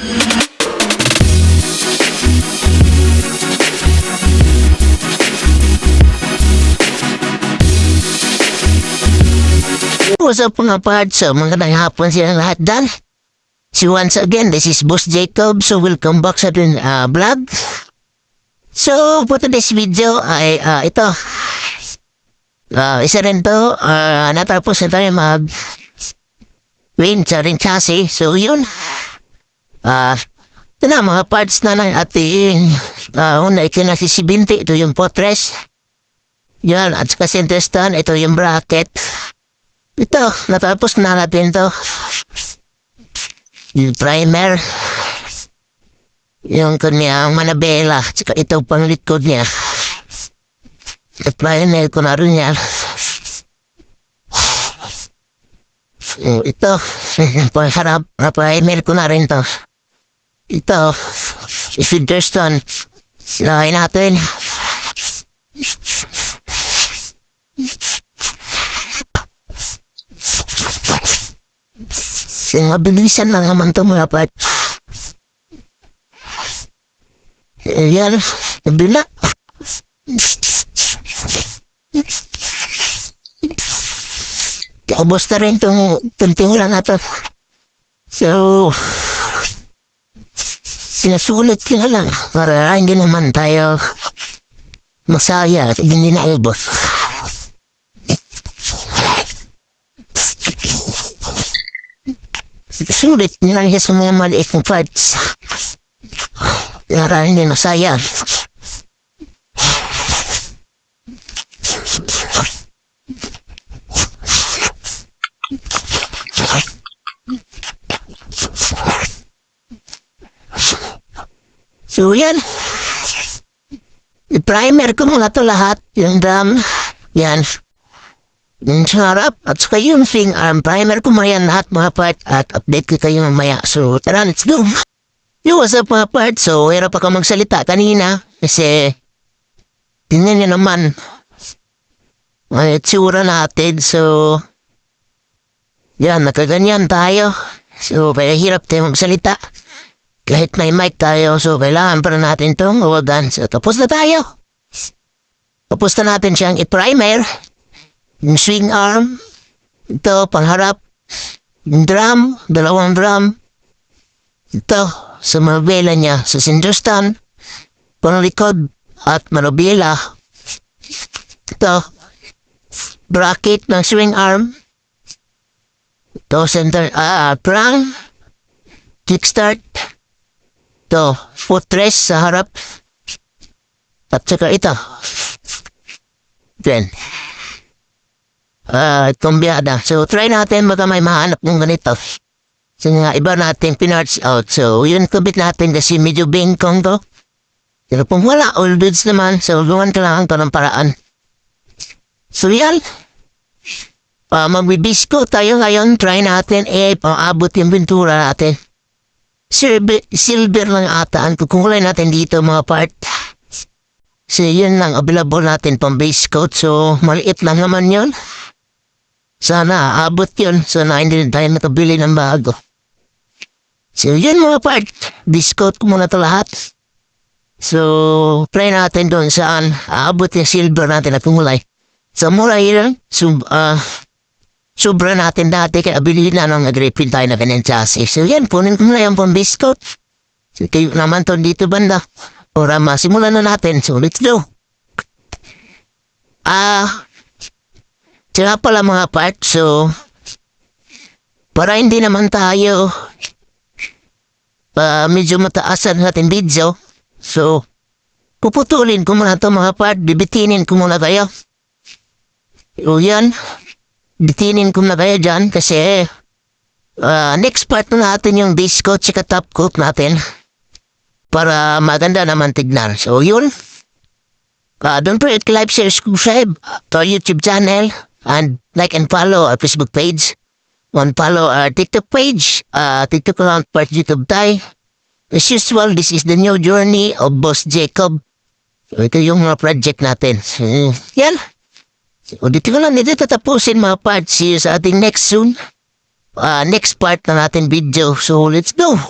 What's up mga parts? So magandang hapon silang lahat dyan. So once again, this is Boss Jacob. So welcome back sa ating vlog. So for today's video ay ito. Isa rin to. Natapos na tayo mag-win sa ring chassis. So yun. Ito na mga parts na ng ating una na si C70. Ito yung potres. Yan. At saka center stand. Ito yung bracket. Ito, natapos na natin to. Yung primer. Yung kanyang manabela. Tsaka ito pang likod niya. At primer ko na rin yan. Ito, pang harap. Primer ko na rin to. Ito, feeder stand. Sinahay natin. Mabilisan lang naman ito mga part. Yan, nabila. Kaubos na rin itong tuntihulan natin. So, sinasulit ko na lang para hindi naman tayo masaya at hindi na ubos. Sulit nila siya sa mga maliit ng parts. Para hindi masayang. So yan. I-primer ko muna ito lahat. Yung drum. Yan. Yung sarap at saka yung thing primer ko mayan lahat mga part at update ko kayo mamaya. So tara, let's go. Yo, what's up mga part? So hirap ako magsalita kanina kasi tingnan nyo naman ang itsura natin. So yan, nakaganyan tayo. So kaya hirap tayo magsalita kahit may mic tayo. So kailangan para natin itong awagan. So tapos na tayo. Tapos na natin siyang i-primer. Yung swing arm, ito, pangharap, yung drum, dalawang drum, ito, sa manobela niya, sa center stand, panglikod, at manobela, ito, bracket ng swing arm, ito, center, prang, kickstart, ito, footrest sa harap, at saka ito, then, itong biyada. So, try natin baka may mahanap ng ganito. So, nga, iba natin pinarts out. So, yun kabit natin kasi medyo bingkong to. Pero kung wala, all goods naman. So, luwan ka lang ito ng paraan. So, yan. Magbibisko tayo ngayon. Try natin pang-abot yung pintura natin. Silver lang ata ang kukulay natin dito mga part. So, yun lang. Available natin pang base coat. So, maliit lang naman yun. Sana abot yun. Sana hindi tayo nakabili ng bago. So yun mga part. Discount ko muna ito lahat. So try natin doon saan aabot yung silver natin na kumulay. So mura yun. Sobra natin dati kaya bilhin na nang nag-refill tayo na ganyan chassis. So yan, punin ko muna yung pang discount. So kayo naman to dito banda. Para masimulan na natin. So let's go. Tsaka pala mga part, so para hindi naman tayo medyo mataasan sa ating video, so puputulin ko muna ito mga part, bibitinin ko muna kayo. O yan, bitinin ko muna kayo dyan kasi next part na natin yung base coat tsaka top coat natin para maganda naman tignan. So yun, don't forget to like, share, subscribe to our YouTube channel. And like and follow our Facebook page. Follow our TikTok page. TikTok account part YouTube Thai. As usual, this is the new journey of Boss Jacob. So ito yung mga project natin. So, yan. So dito ko lang dito tatapusin mga parts. See you sa ating next soon. Next part na natin video. So let's go.